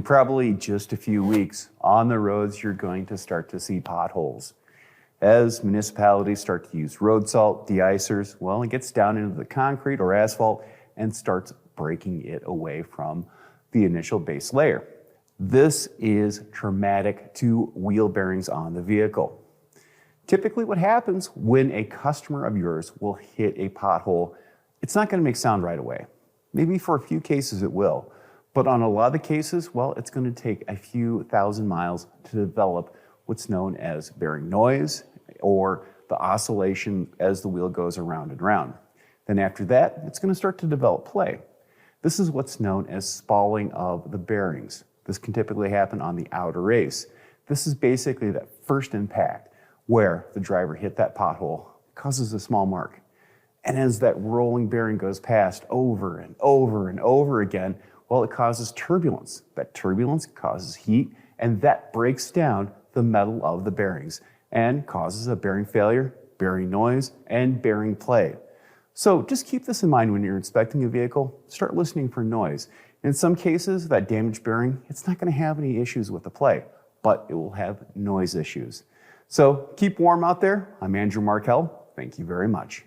probably just a few weeks, on the roads, you're going to start to see potholes. As municipalities start to use road salt, de-icers, well, it gets down into the concrete or asphalt and starts breaking it away from the initial base layer. This is traumatic to wheel bearings on the vehicle. Typically what happens when a customer of yours will hit a pothole, it's not going to make sound right away. Maybe for a few cases it will, but on a lot of the cases, well, it's going to take a few thousand miles to develop what's known as bearing noise or the oscillation as the wheel goes around and around. Then after that, it's going to start to develop play. This is what's known as spalling of the bearings. This can typically happen on the outer race. This is basically that first impact where the driver hit that pothole, causes a small mark. And as that rolling bearing goes past over and over and over again, well, it causes turbulence. That turbulence causes heat, and that breaks down the metal of the bearings and causes a bearing failure, bearing noise, and bearing play. So just keep this in mind when you're inspecting a vehicle. Start listening for noise. In some cases, that damaged bearing, it's not going to have any issues with the play, but it will have noise issues. So keep warm out there. I'm Andrew Markell. Thank you very much.